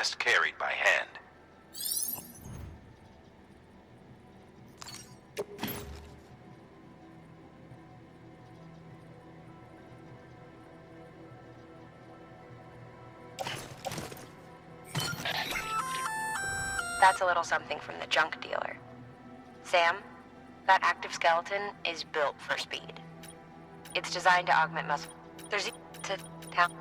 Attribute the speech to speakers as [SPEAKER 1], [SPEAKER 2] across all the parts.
[SPEAKER 1] best carried by hand.
[SPEAKER 2] That's a little something from the junk dealer. Sam, that active skeleton is built for speed. It's designed to augment muscle. There's to town.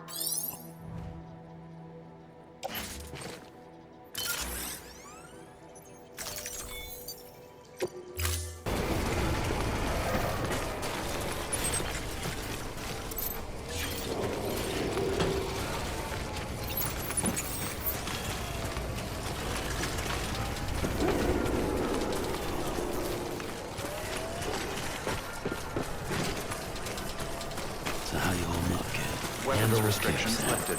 [SPEAKER 3] So how you holding up, kid?
[SPEAKER 1] Weapons restrictions lifted.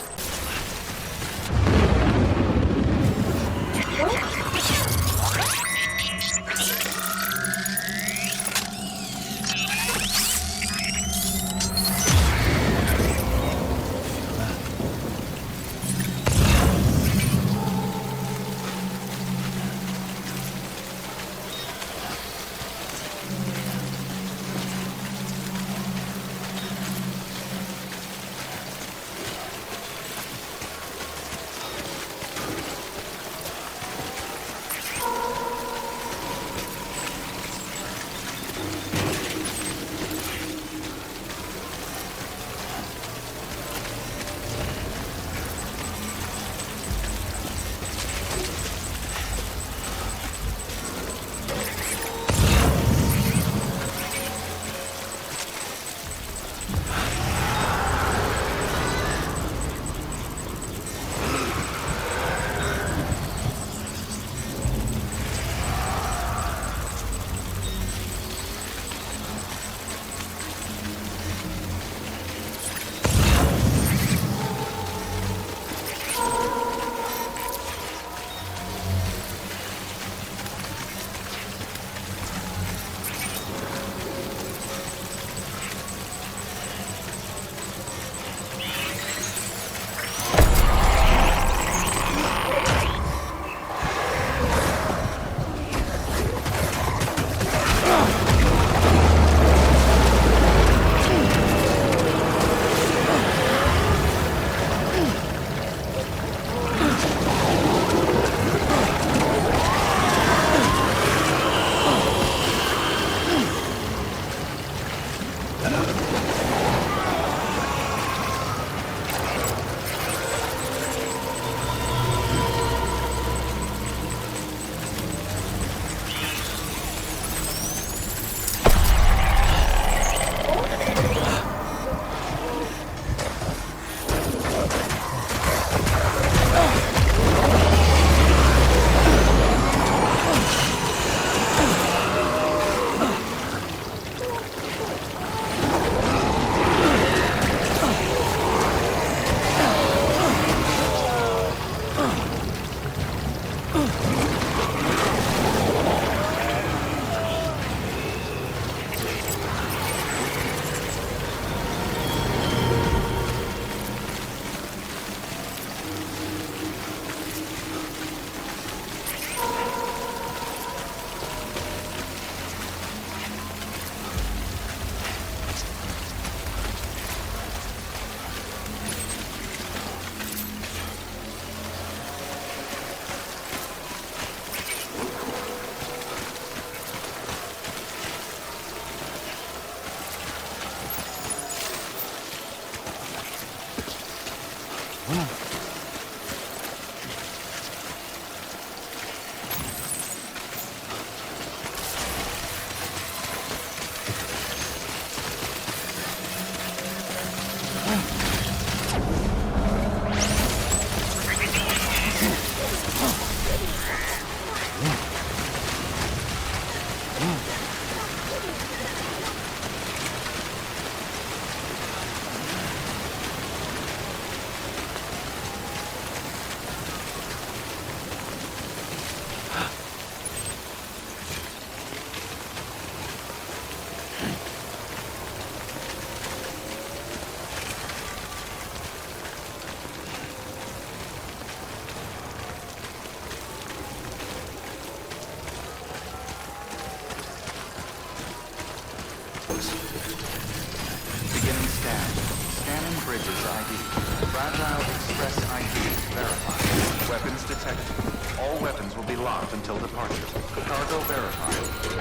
[SPEAKER 1] Fragile Express ID verified. Weapons detected. All weapons will be locked until departure. Cargo verified.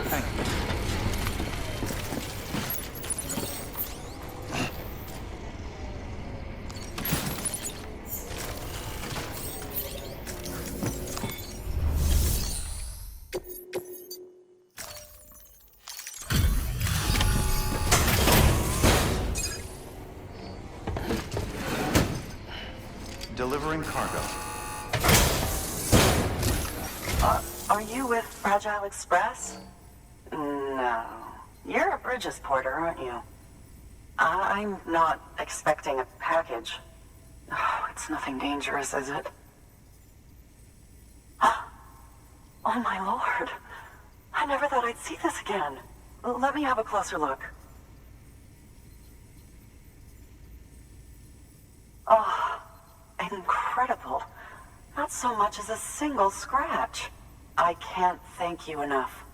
[SPEAKER 1] Thank you. Delivering cargo.
[SPEAKER 4] Are you with Fragile Express? No. You're a Bridges porter, aren't you? I'm not expecting a package. Oh, it's nothing dangerous, is it? Oh my lord. I never thought I'd see this again. Let me have a closer look. Oh, incredible. Not so much as a single scratch. I can't thank you enough.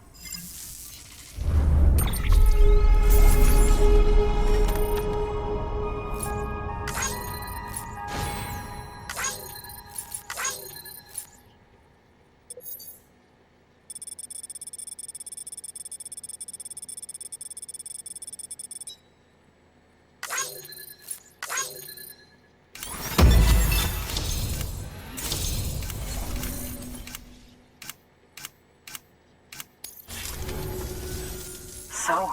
[SPEAKER 4] So,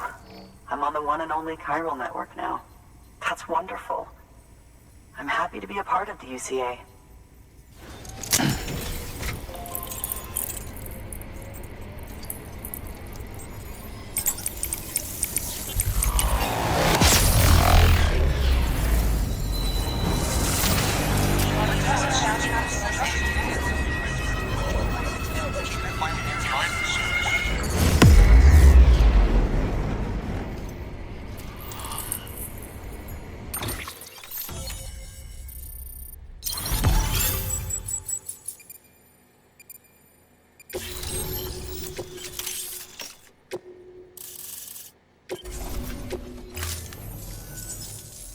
[SPEAKER 4] I'm on the one and only chiral network now. That's wonderful. I'm happy to be a part of the UCA.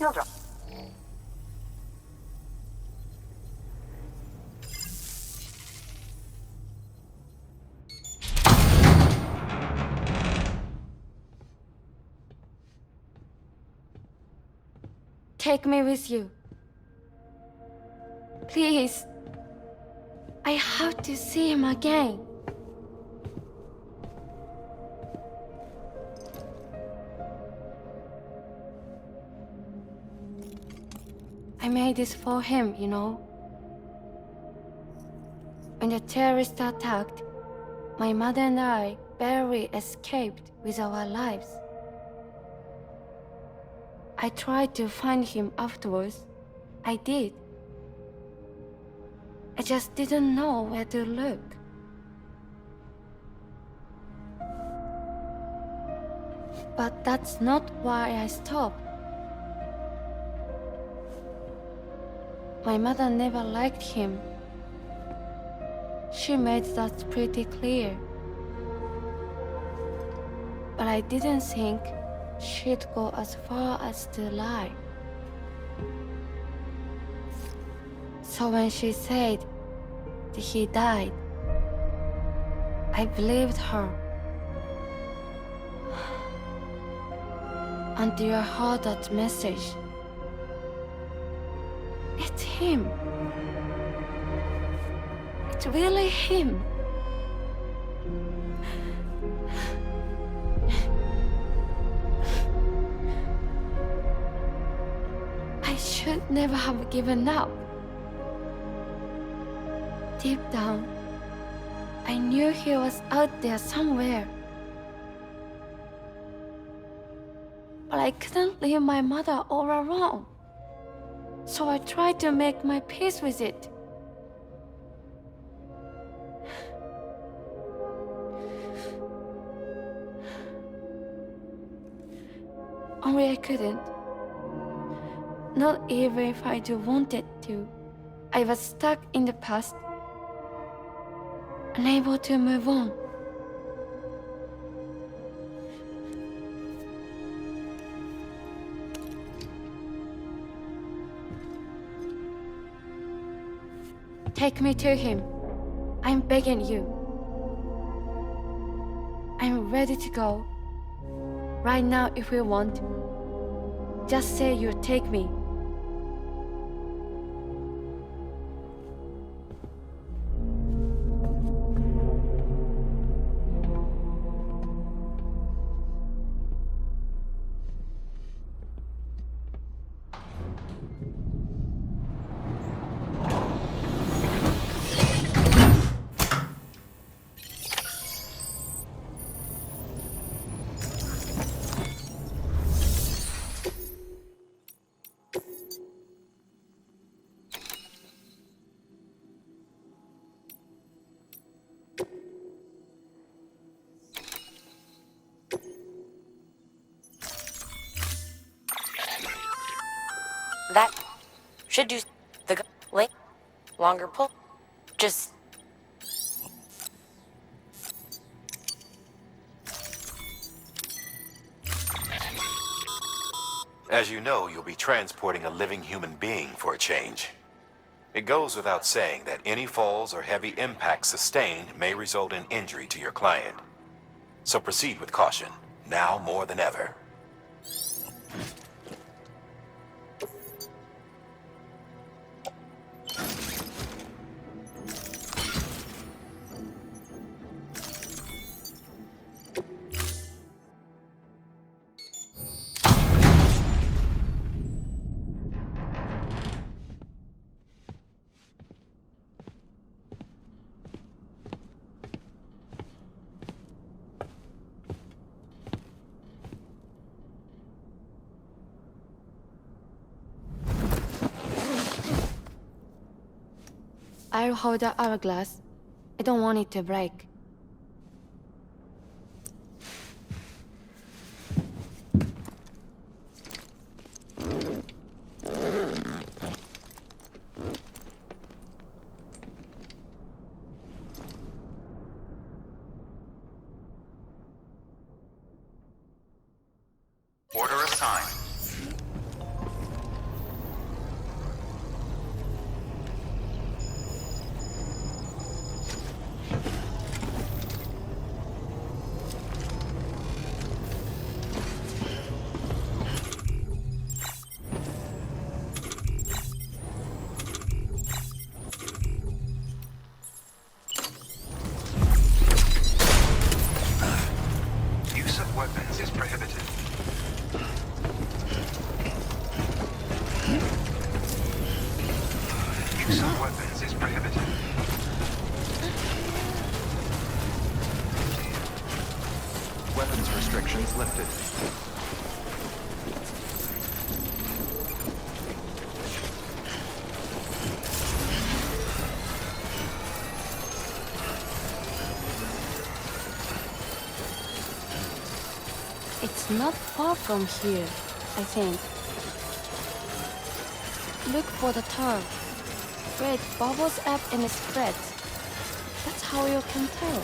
[SPEAKER 4] You'll drop.
[SPEAKER 5] Take me with you. Please. I have to see him again. I made this for him, you know. When the terrorists attacked, my mother and I barely escaped with our lives. I tried to find him afterwards. I did. I just didn't know where to look. But that's not why I stopped. My mother never liked him. She made that pretty clear. But I didn't think she'd go as far as to lie. So when she said that he died, I believed her. Until I heard that message. It's him. It's really him. I should never have given up. Deep down, I knew he was out there somewhere. But I couldn't leave my mother all alone. So I tried to make my peace with it. Only I couldn't. Not even if I wanted to. I was stuck in the past, unable to move on. Take me to him. I'm begging you. I'm ready to go. Right now if you want. Just say you take me.
[SPEAKER 2] That should do the late longer pull. Just
[SPEAKER 6] As you know, you'll be transporting a living human being for a change. It goes without saying that any falls or heavy impacts sustained may result in injury to your client. So proceed with caution, now more than ever.
[SPEAKER 5] I'll hold the hourglass. I don't want it to break.
[SPEAKER 1] Order assigned. Use of weapons is prohibited. Use of weapons is prohibited. Weapons restrictions lifted.
[SPEAKER 5] It's not far from here, I think. Look for the turf. Where it bubbles up and spreads. That's how you can tell.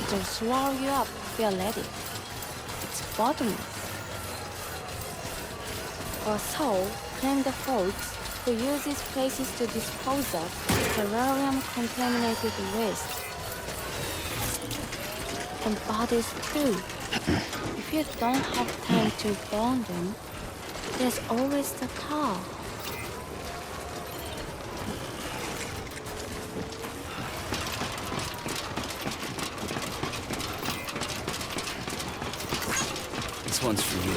[SPEAKER 5] It'll swallow you up if you're ready. It's bottomless. Or so claim the folks who use these places to dispose of terrarium-contaminated waste. And bodies too. If you don't have time to burn them, there's always the car.
[SPEAKER 3] This one's for you.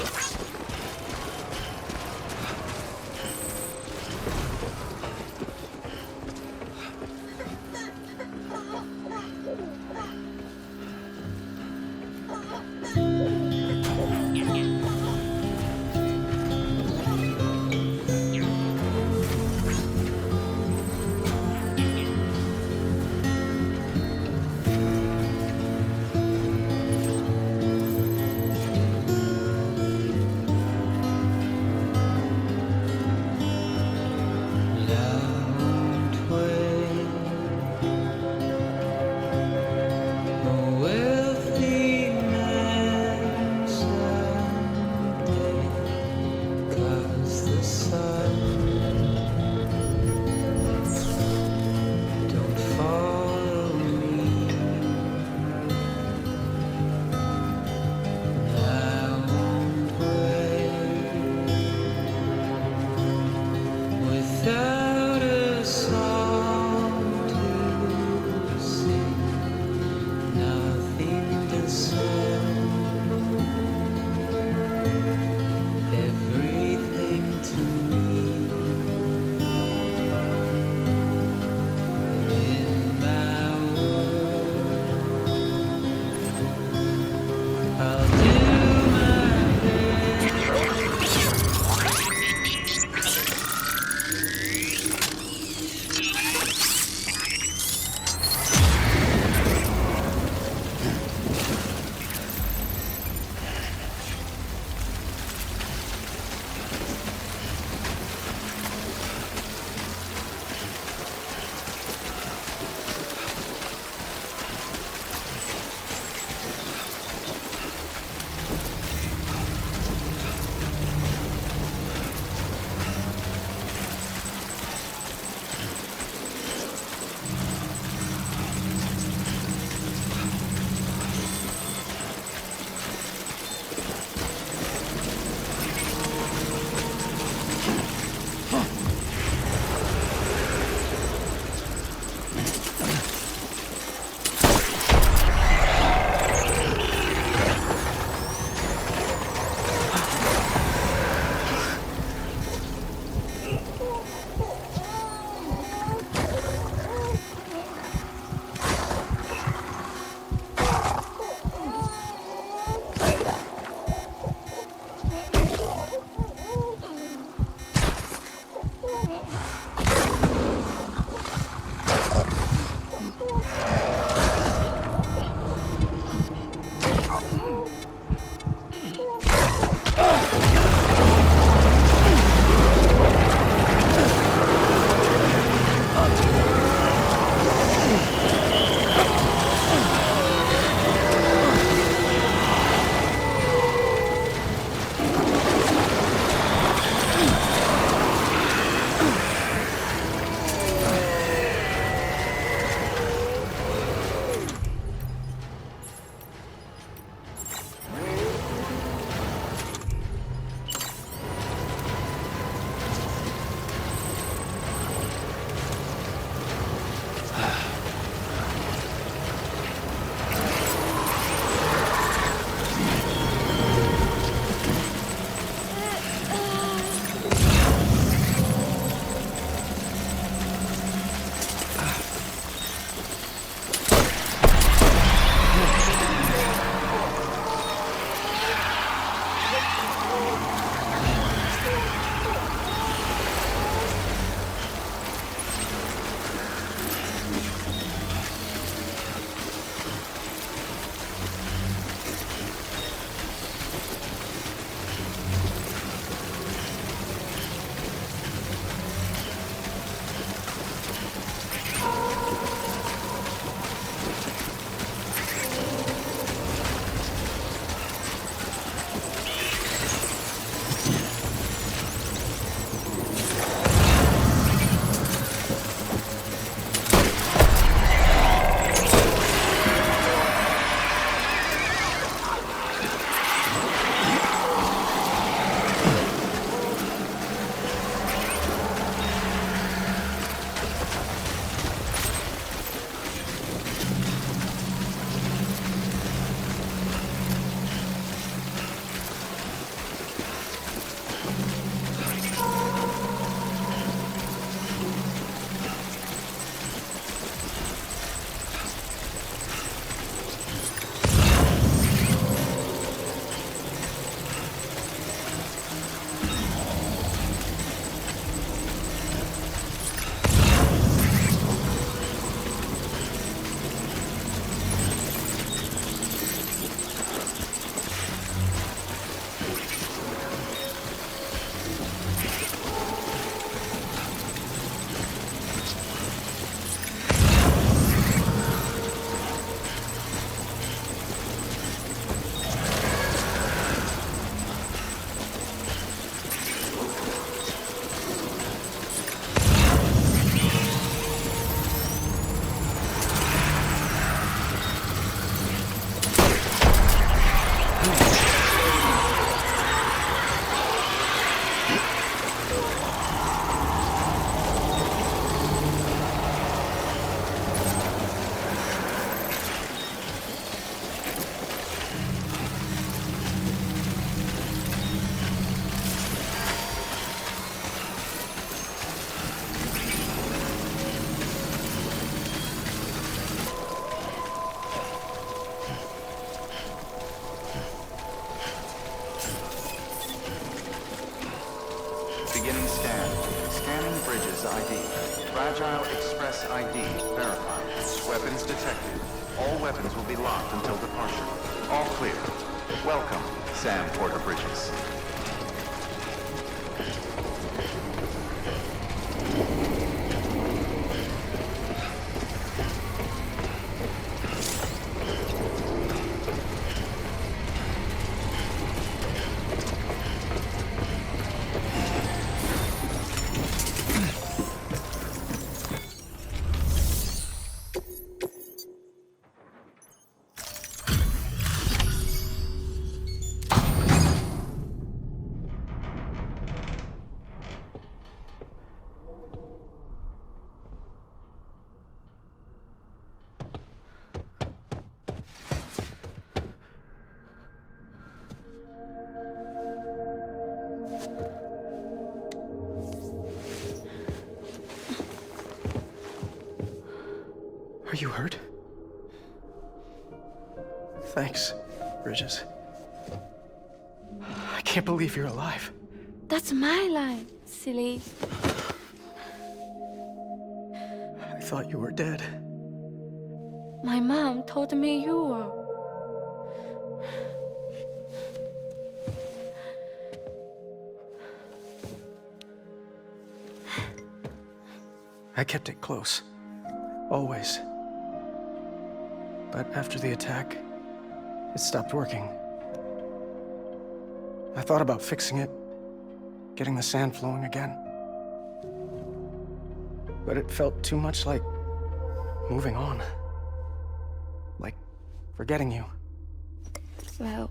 [SPEAKER 1] Express ID verified. Weapons detected. All weapons will be locked until departure. All clear. Welcome, Sam Porter Bridges.
[SPEAKER 7] Are you hurt? Thanks, Bridges. I can't believe you're alive.
[SPEAKER 5] That's my line, silly.
[SPEAKER 7] I thought you were dead.
[SPEAKER 5] My mom told me you were.
[SPEAKER 7] I kept it close. Always. But after the attack, it stopped working. I thought about fixing it, getting the sand flowing again. But it felt too much like moving on. Like forgetting you.
[SPEAKER 5] Well,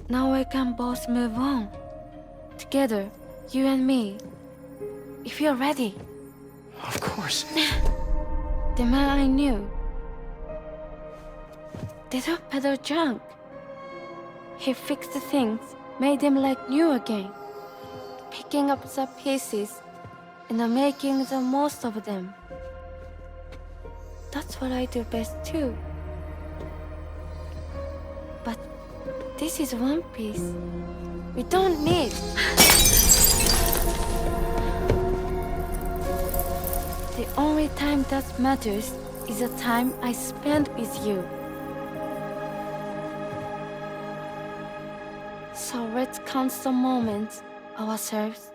[SPEAKER 5] now we can both move on. Together, you and me. If you're ready.
[SPEAKER 7] Of course.
[SPEAKER 5] The man I knew. They don't peddle junk. He fixed the things, made them like new again. Picking up the pieces and making the most of them. That's what I do best too. But this is one piece. We don't need. The only time that matters is the time I spend with you. So let's count the moments ourselves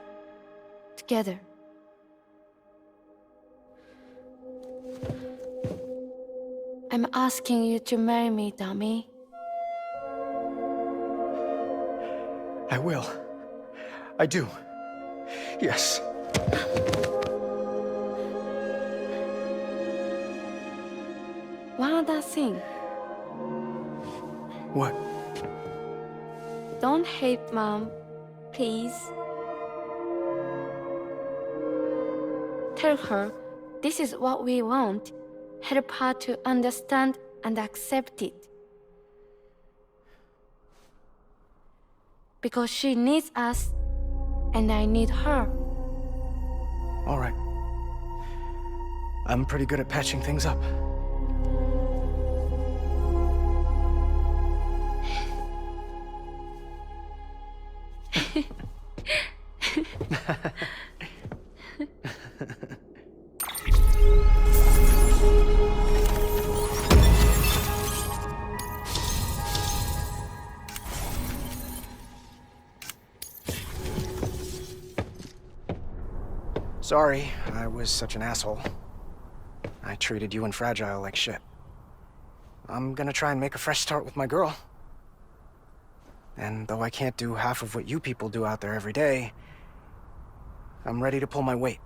[SPEAKER 5] together. I'm asking you to marry me, dummy.
[SPEAKER 7] I will. I do. Yes.
[SPEAKER 5] One other thing.
[SPEAKER 7] What?
[SPEAKER 5] Don't hate Mom, please. Tell her this is what we want. Help her to understand and accept it. Because she needs us, and I need her.
[SPEAKER 7] All right. I'm pretty good at patching things up. Sorry, I was such an asshole. I treated you and Fragile like shit. I'm gonna try and make a fresh start with my girl. And though I can't do half of what you people do out there every day, I'm ready to pull my weight.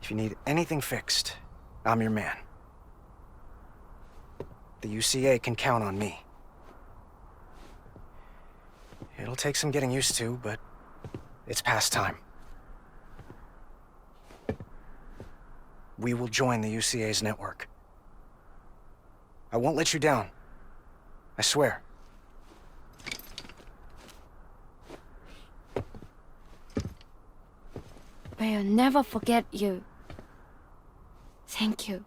[SPEAKER 7] If you need anything fixed, I'm your man. The UCA can count on me. It'll take some getting used to, but it's past time. We will join the UCA's network. I won't let you down. I swear.
[SPEAKER 5] I'll never forget you. Thank you.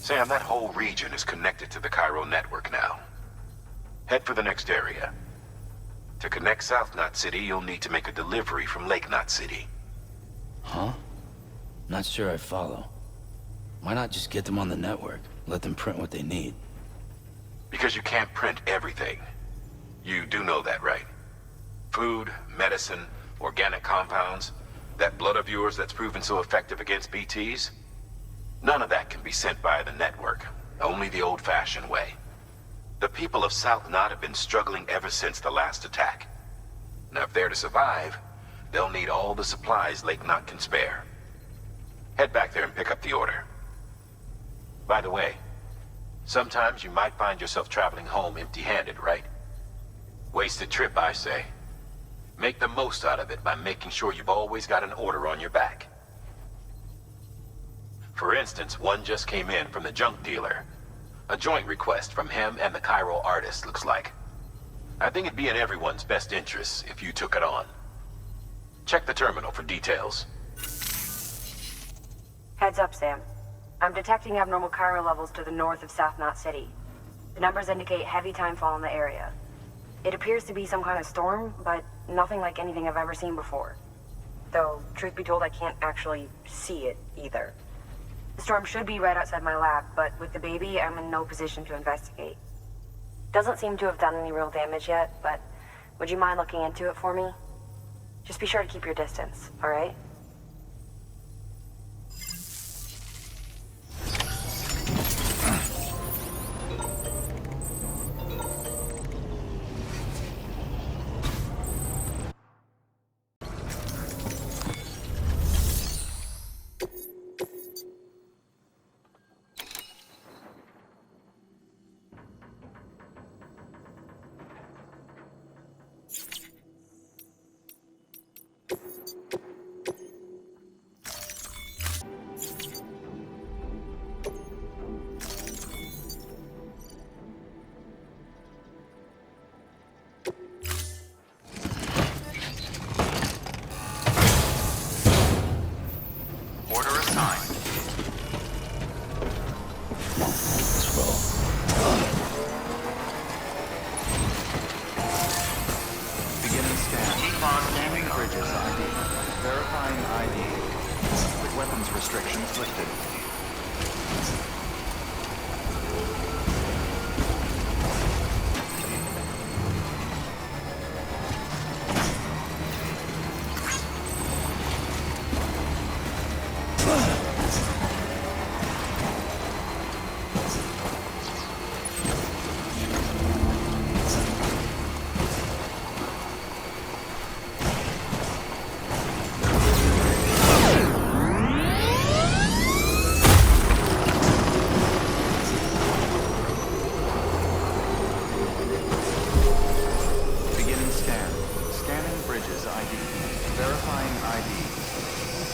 [SPEAKER 6] Sam, that whole region is connected to the Cairo network now. Head for the next area. To connect South Knot City, you'll need to make a delivery from Lake Knot City.
[SPEAKER 3] Huh? Not sure I follow. Why not just get them on the network? Let them print what they need.
[SPEAKER 6] Because you can't print everything. You do know that, right? Food, medicine, organic compounds, that blood of yours that's proven so effective against BTs? None of that can be sent via the network. Only the old-fashioned way. The people of South Knot have been struggling ever since the last attack. Now, if they're to survive, they'll need all the supplies Lake Knot can spare. Head back there and pick up the order. By the way, sometimes you might find yourself traveling home empty-handed, right? Wasted trip, I say. Make the most out of it by making sure you've always got an order on your back. For instance, one just came in from the junk dealer. A joint request from him and the Cairo artist, looks like. I think it'd be in everyone's best interest if you took it on. Check the terminal for details.
[SPEAKER 2] Heads up, Sam. I'm detecting abnormal Cairo levels to the north of South Knot City. The numbers indicate heavy timefall in the area. It appears to be some kind of storm, but nothing like anything I've ever seen before. Though, truth be told, I can't actually see it either. The storm should be right outside my lab, but with the baby, I'm in no position to investigate. Doesn't seem to have done any real damage yet, but would you mind looking into it for me? Just be sure to keep your distance, all right?
[SPEAKER 1] Order assigned.
[SPEAKER 3] Let's roll.
[SPEAKER 1] Beginning scan. Keep on scanning bridges ID. Verifying ID. With weapons restrictions lifted. Beginning scan. Scanning bridges ID. Verifying ID.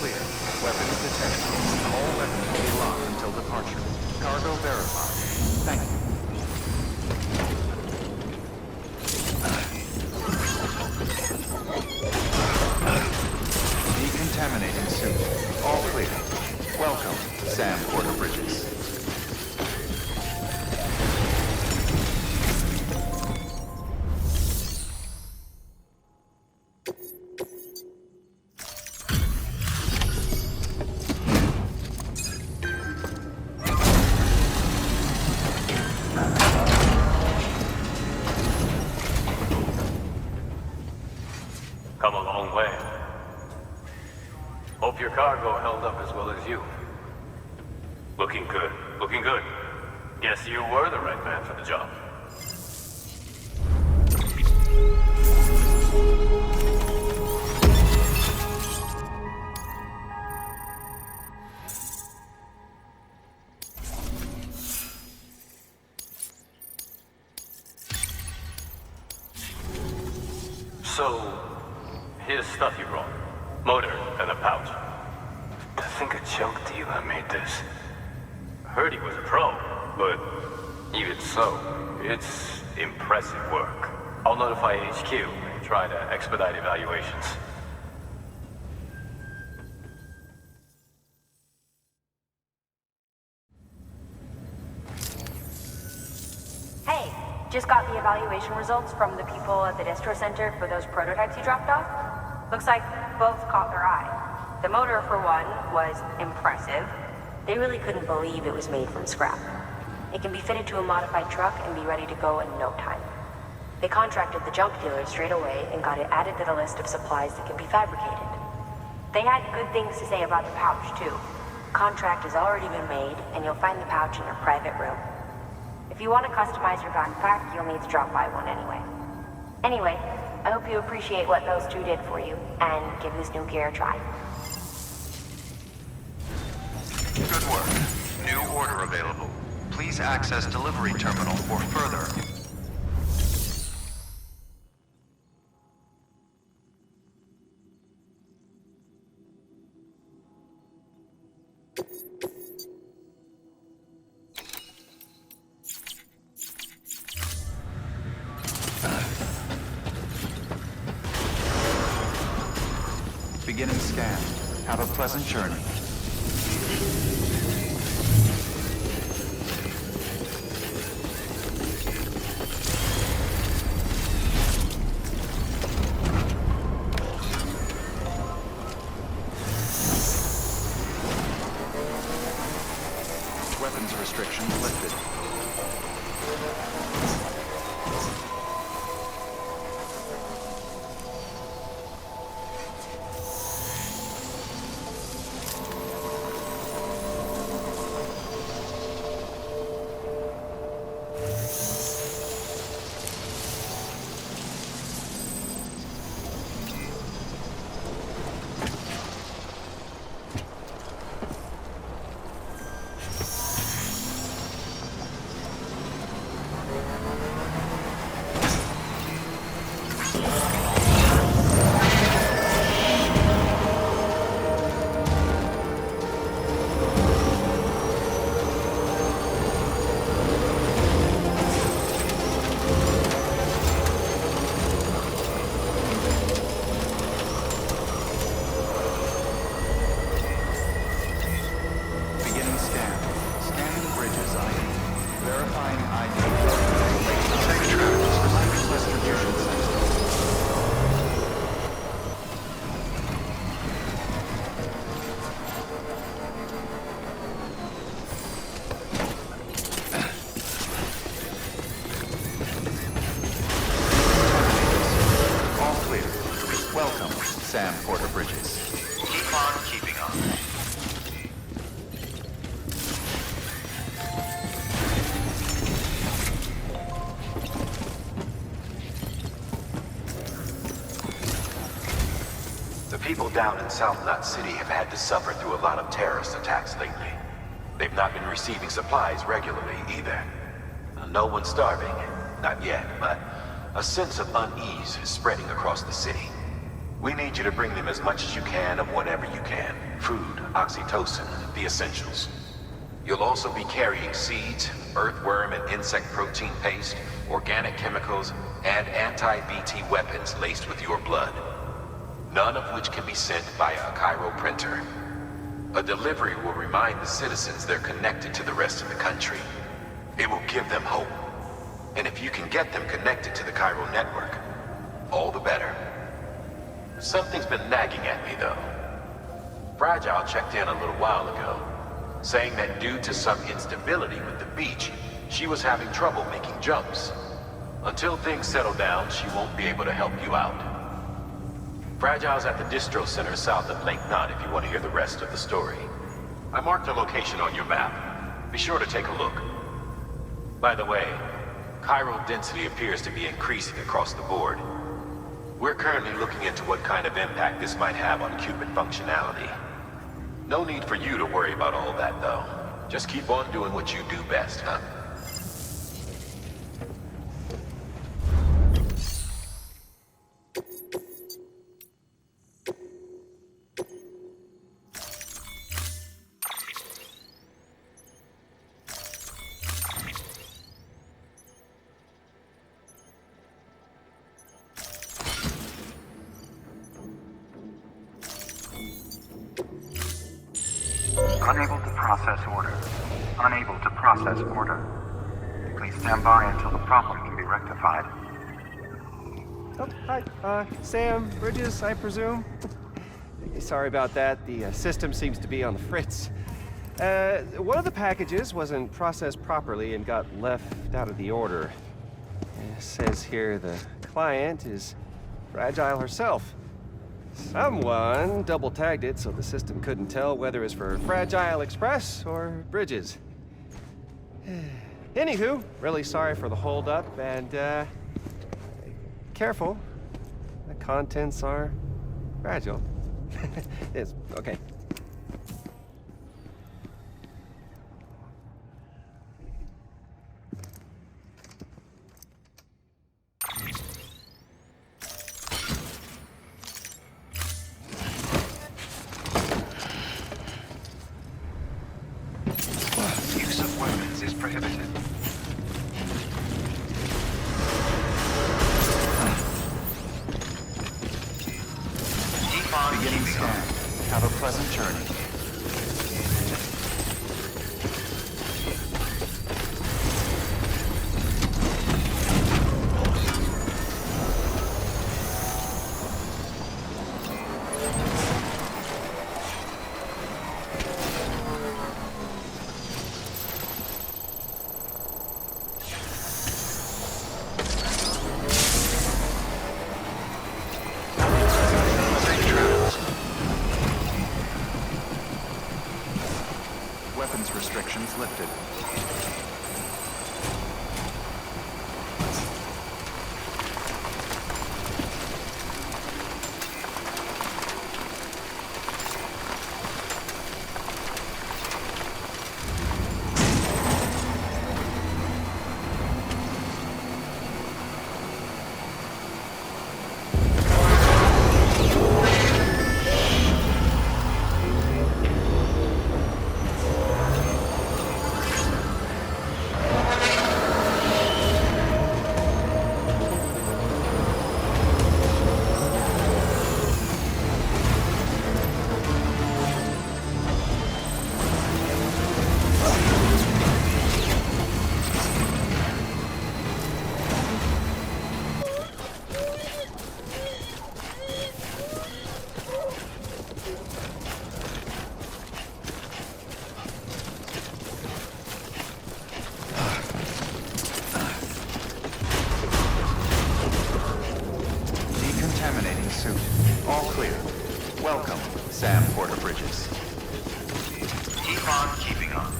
[SPEAKER 1] Clear. Weapons detected. All weapons will be locked until departure. Cargo verified. Thank you. Decontaminating suit. All clear. Welcome, Sam Porter Bridges.
[SPEAKER 8] Come a long way. Hope your cargo held up as well as you. Looking good. Looking good. Guess you were the right man for the job. So, here's stuff you brought. Motor and a pouch. To think a junk dealer made this. Heard he was a pro, but even so, it's impressive work. I'll notify HQ and try to expedite evaluations.
[SPEAKER 2] just got the evaluation results from the people at the distro center for those prototypes you dropped off. Looks like both caught their eye. The motor, for one, was impressive. They really couldn't believe it was made from scrap. It can be fitted to a modified truck and be ready to go in no time. They contracted the junk dealer straight away and got it added to the list of supplies that can be fabricated. They had good things to say about the pouch, too. Contract has already been made, and you'll find the pouch in your private room. If you want to customize your backpack, you'll need to drop by one anyway. Anyway, I hope you appreciate what those two did for you, and give this new gear a try.
[SPEAKER 1] Good work. New order available. Please access delivery terminal for further. Beginning scan. Have a pleasant journey. Weapons restrictions lifted.
[SPEAKER 6] People down in South Knot City have had to suffer through a lot of terrorist attacks lately. They've not been receiving supplies regularly either. No one's starving, not yet, but a sense of unease is spreading across the city. We need you to bring them as much as you can of whatever you can. Food, oxytocin, the essentials. You'll also be carrying seeds, earthworm and insect protein paste, organic chemicals, and anti-BT weapons laced with your blood. None of which can be sent via a Cairo printer. A delivery will remind the citizens they're connected to the rest of the country. It will give them hope. And if you can get them connected to the Cairo network, all the better. Something's been nagging at me, though. Fragile checked in a little while ago, saying that due to some instability with the beach, she was having trouble making jumps. Until things settle down, she won't be able to help you out. Fragile's at the distro center south of Lake Knot if you want to hear the rest of the story. I marked her location on your map. Be sure to take a look. By the way, chiral density appears to be increasing across the board. We're currently looking into what kind of impact this might have on Cupid functionality. No need for you to worry about all that, though. Just keep on doing what you do best, huh?
[SPEAKER 9] Unable to process order. Unable to process order. Please stand by until the problem can be rectified.
[SPEAKER 10] Oh, hi. Sam, Bridges, I presume? Sorry about that. The system seems to be on the fritz. One of the packages wasn't processed properly and got left out of the order. It says here the client is Fragile herself. Someone double-tagged it so the system couldn't tell whether it's for Fragile Express or Bridges. Anywho, really sorry for the holdup, and, careful. The contents are fragile. It's okay.
[SPEAKER 9] Use of weapons is prohibited.
[SPEAKER 1] Beginning scan. Have a pleasant journey. Weapons restrictions lifted. Decontaminating suit. All clear. Welcome, Sam Porter Bridges.
[SPEAKER 9] Keep on keeping on.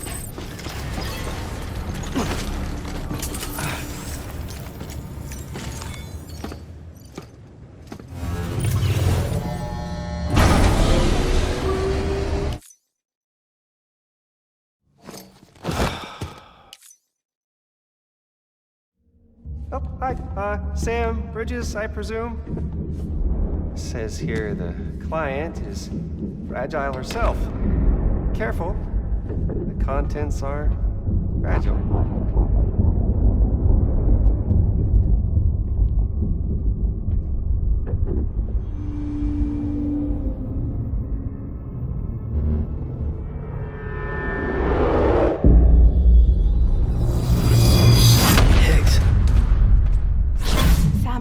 [SPEAKER 10] Oh, hi. Sam, Bridges, I presume? It says here the client is Fragile herself. Careful. The contents are fragile.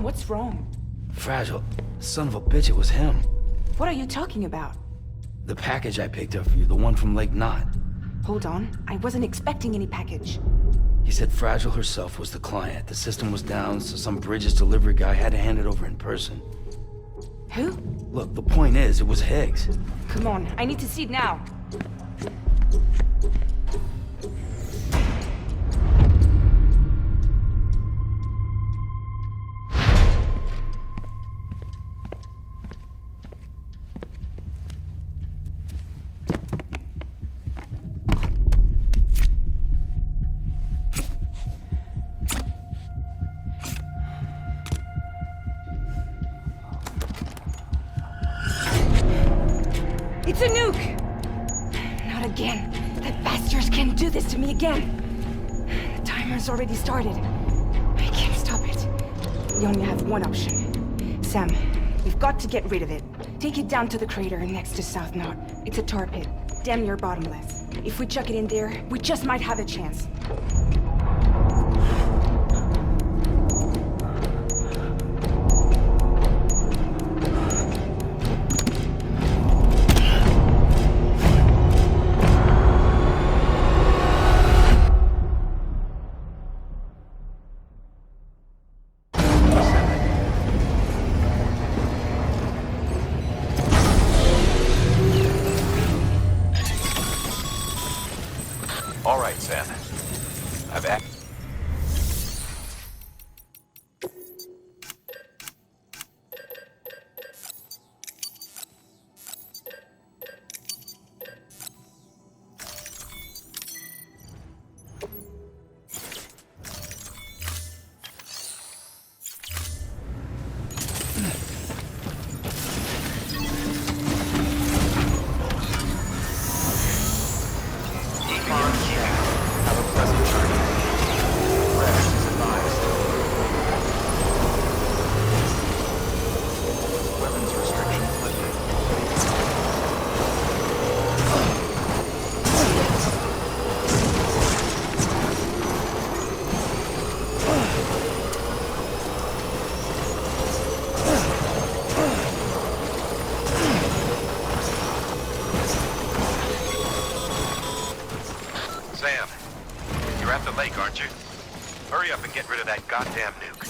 [SPEAKER 11] What's wrong?
[SPEAKER 3] Fragile. Son of a bitch, it was him.
[SPEAKER 11] What are you talking about?
[SPEAKER 3] The package I picked up for you, the one from Lake Knot.
[SPEAKER 11] Hold on. I wasn't expecting any package.
[SPEAKER 3] He said Fragile herself was the client. The system was down, so some Bridges delivery guy had to hand it over in person.
[SPEAKER 11] Who?
[SPEAKER 3] Look, the point is, it was Higgs.
[SPEAKER 11] Come on, I need to see it now. It's a nuke! Not again. That bastards can't do this to me again. The timer's already started. I can't stop it. We only have one option. Sam, we've got to get rid of it. Take it down to the crater next to South Knot. It's a tar pit, damn near bottomless. If we chuck it in there, we just might have a chance.
[SPEAKER 6] hurry up and get rid of that goddamn nuke.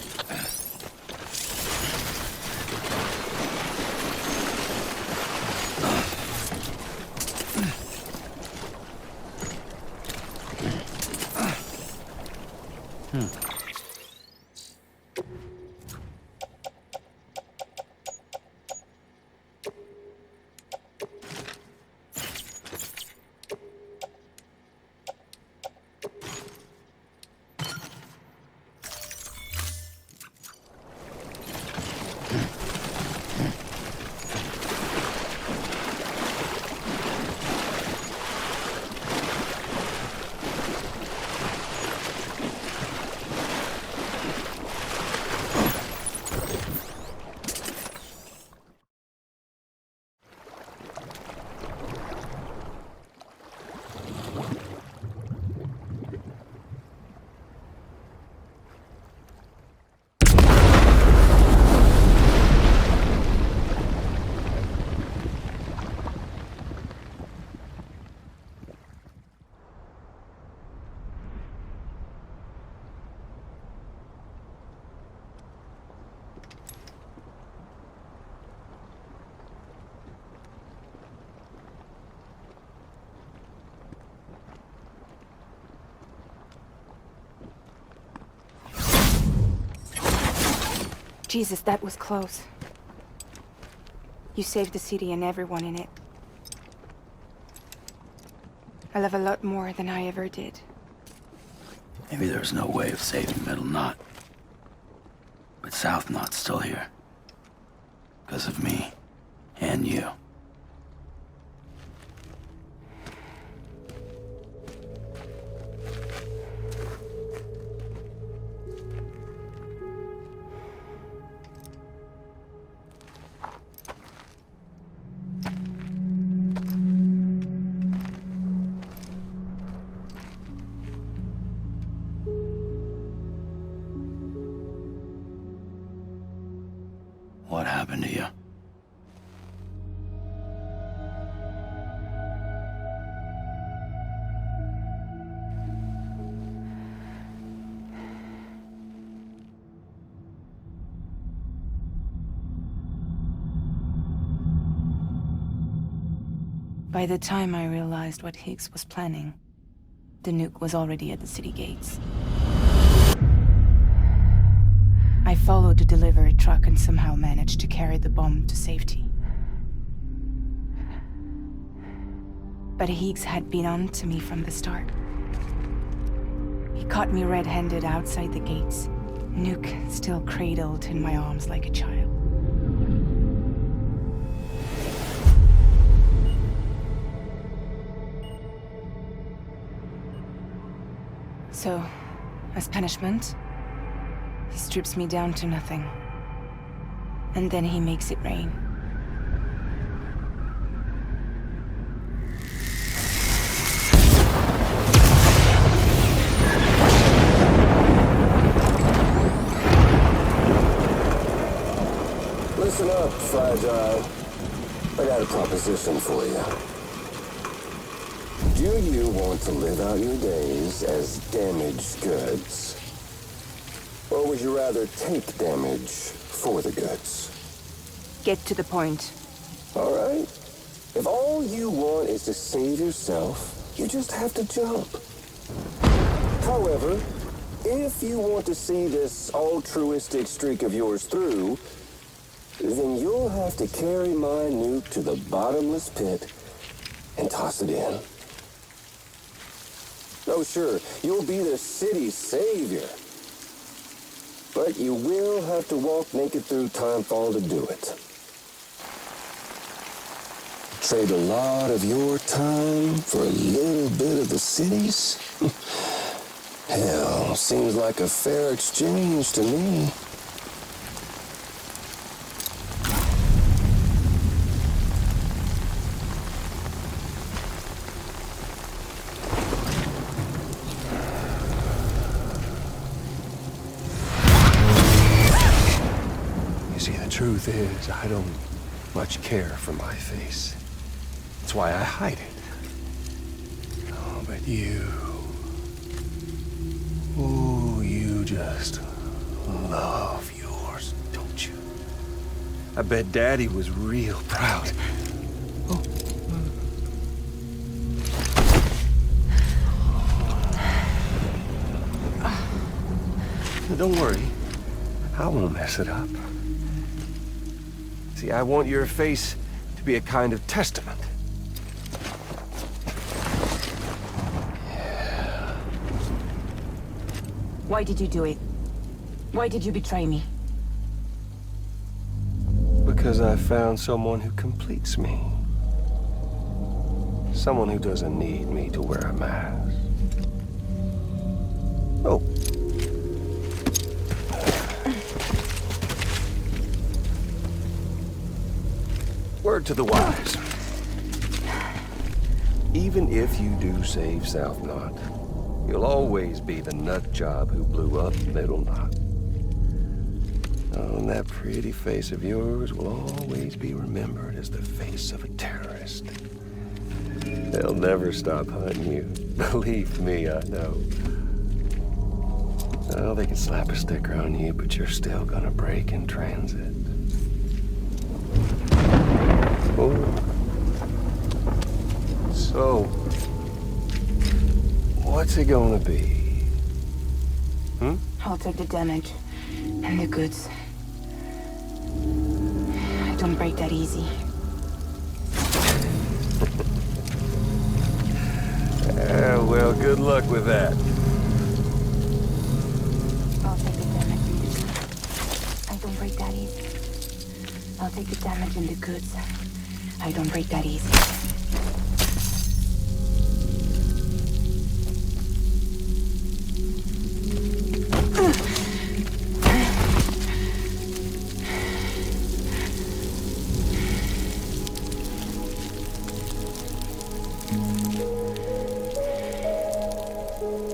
[SPEAKER 11] Jesus, that was close. You saved the city and everyone in it. I love a lot more than I ever did.
[SPEAKER 3] Maybe there's no way of saving Middle Knot. But South Knot's still here. Because of me. And you. What happened to you?
[SPEAKER 11] By the time I realized what Higgs was planning, the nuke was already at the city gates. I followed the delivery truck and somehow managed to carry the bomb to safety. But Higgs had been on to me from the start. He caught me red-handed outside the gates, nuke still cradled in my arms like a child. So, as punishment, he strips me down to nothing. And then he makes it rain.
[SPEAKER 12] Listen up, Fragile. I got a proposition for you. Do you want to live out your days as damaged goods? Or would you rather take damage for the goods?
[SPEAKER 11] Get to the point.
[SPEAKER 12] All right. If all you want is to save yourself, you just have to jump. However, if you want to see this altruistic streak of yours through, then you'll have to carry my nuke to the bottomless pit and toss it in. Oh, sure, you'll be the city's savior. But you will have to walk naked through Timefall to do it. Trade a lot of your time for a little bit of the city's? Hell, seems like a fair exchange to me.
[SPEAKER 10] Truth is, I don't much care for my face. That's why I hide it. Oh, but you... Ooh, you
[SPEAKER 13] just love yours, don't you? I bet Daddy was real proud. Oh. Don't worry. I won't mess it up. See, I want your face to be a kind of testament. Yeah.
[SPEAKER 11] Why did you do it? Why did you betray me?
[SPEAKER 13] Because I found someone who completes me. Someone who doesn't need me to wear a mask. Oh. Word to the wise. Even if you do save South Knot, you'll always be the nut job who blew up Middle Knot. Oh, and that pretty face of yours will always be remembered as the face of a terrorist. They'll never stop hunting you. Believe me, I know. Oh, they can slap a sticker on you, but you're still gonna break in transit. Oh. So, what's it gonna be?
[SPEAKER 11] I'll take the damage and the goods. I don't break that easy.
[SPEAKER 13] Well, good luck with that.
[SPEAKER 11] I'll take the damage and the goods. I don't break that easy. I'll take the damage and the goods. I don't break that easy.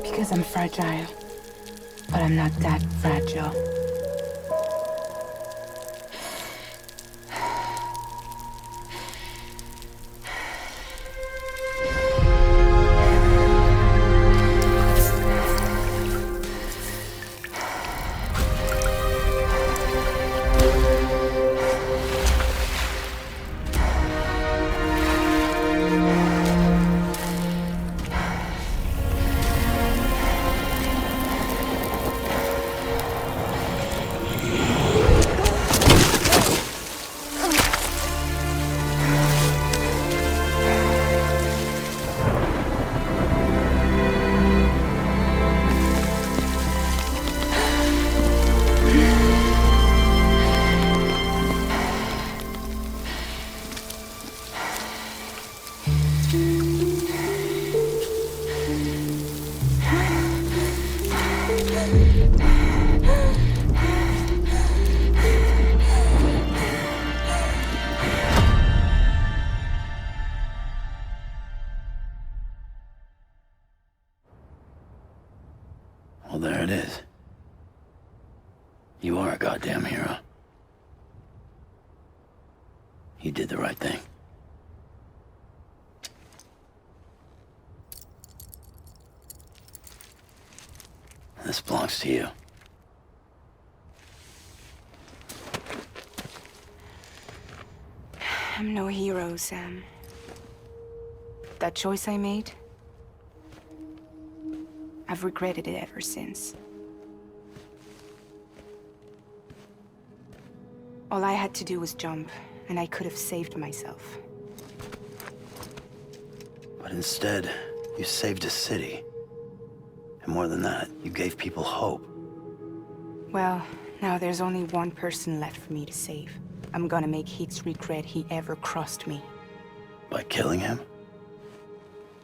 [SPEAKER 11] Because I'm fragile, but I'm not that fragile.
[SPEAKER 3] Well, there it is. You are a goddamn hero. You did the right thing. This belongs to you.
[SPEAKER 11] I'm no hero, Sam. That choice I made, I've regretted it ever since. All I had to do was jump, and I could have saved myself.
[SPEAKER 3] But instead, you saved a city. And more than that, you gave people hope.
[SPEAKER 11] Well, now there's only one person left for me to save. I'm gonna make Heath's regret he ever crossed me.
[SPEAKER 3] By killing him?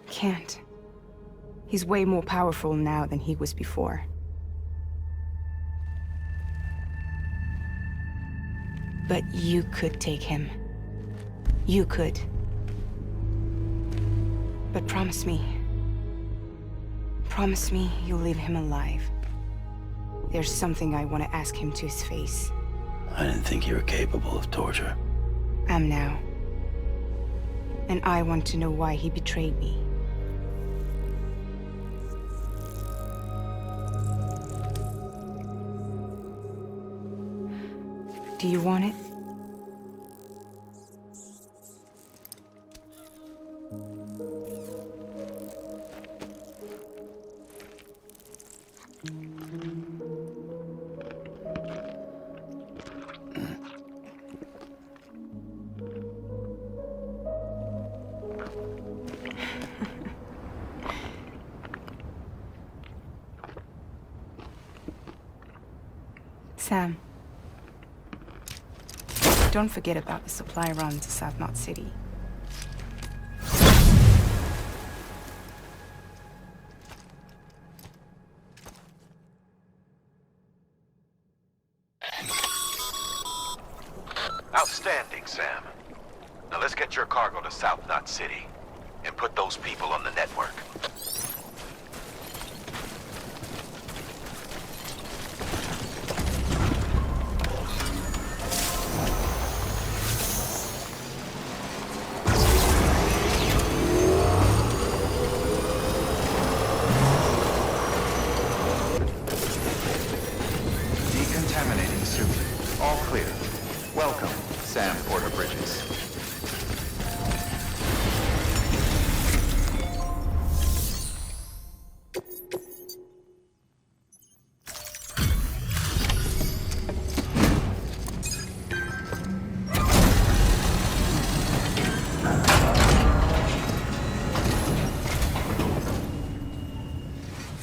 [SPEAKER 11] Can't. He's way more powerful now than he was before. But you could take him. You could. But promise me. Promise me you'll leave him alive. There's something I want to ask him to his face.
[SPEAKER 3] I didn't think you were capable of torture.
[SPEAKER 11] Am now. And I want to know why he betrayed me. Do you want it? Sam, don't forget about the supply run to South Knot City.
[SPEAKER 6] Outstanding, Sam. Now let's get your cargo to South Knot City and put those people on the network.
[SPEAKER 1] Decontaminating suit. All clear. Welcome, Sam Porter Bridges.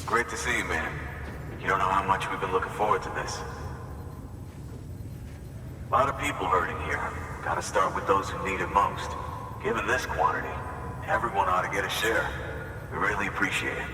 [SPEAKER 8] Great to see you, man. You don't know how much we've been looking forward to this. A lot of people hurting here. Gotta start with those who need it most. Given this quantity, everyone ought to get a share. We really appreciate it.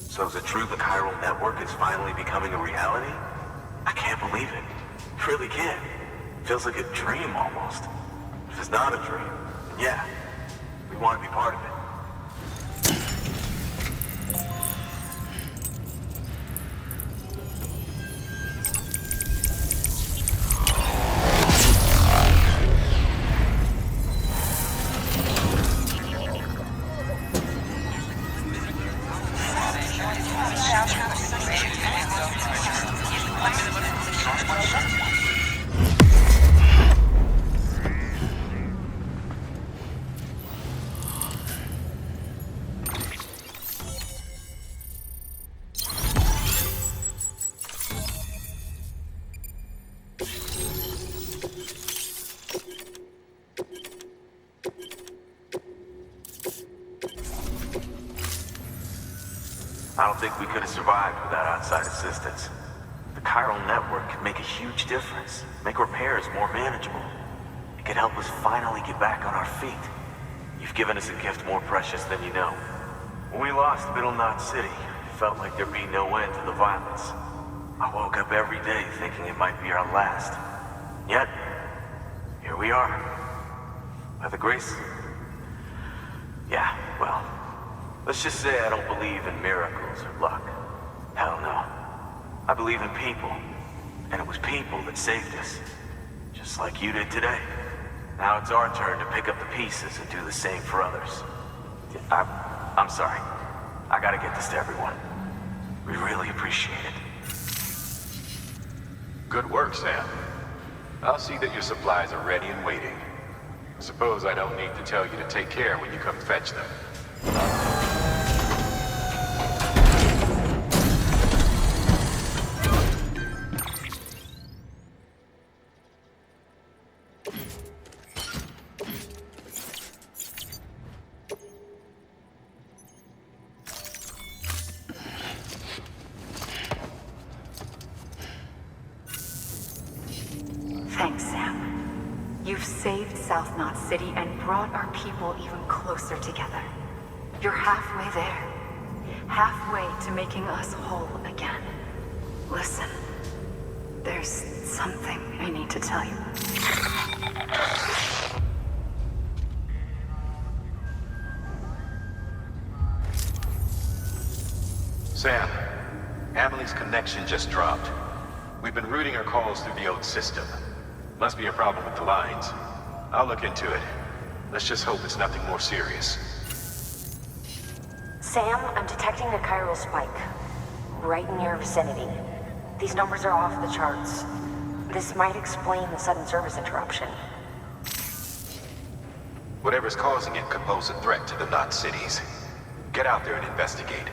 [SPEAKER 8] So is it true the chiral network is finally becoming a reality? I can't believe it. Really can't. Feels like a dream almost. If it's not a dream, yeah, we want to be part of it. I don't think we could have survived without outside assistance. The chiral network could make a huge difference, make repairs more manageable. It could help us finally get back on our feet. You've given us a gift more precious than you know. When we lost Middle Knot City, it felt like there'd be no end to the violence. I woke up every day thinking it might be our last. Yet, here we are. By the grace... Yeah, well... Let's just say I don't believe in miracles or luck. Hell no. I believe in people. And it was people that saved us. Just like you did today. Now it's our turn to pick up the pieces and do the same for others. I'm sorry. I gotta get this to everyone. We really appreciate it.
[SPEAKER 6] Good work, Sam. I'll see that your supplies are ready and waiting. Suppose I don't need to tell you to take care when you come fetch them.
[SPEAKER 4] Thanks, Sam.
[SPEAKER 14] South Knot City and brought our people even closer together. You're halfway there. Halfway to making us whole again. Listen, there's something I need to tell you.
[SPEAKER 6] Sam, Emily's connection just dropped. We've been routing her calls through the old system. Must be a problem with the lines. I'll look into it. Let's just hope it's nothing more serious.
[SPEAKER 2] Sam, I'm detecting a chiral spike. Right in your vicinity. These numbers are off the charts. This might explain the sudden service interruption.
[SPEAKER 6] Whatever's causing it could pose a threat to the Knot cities. Get out there and investigate.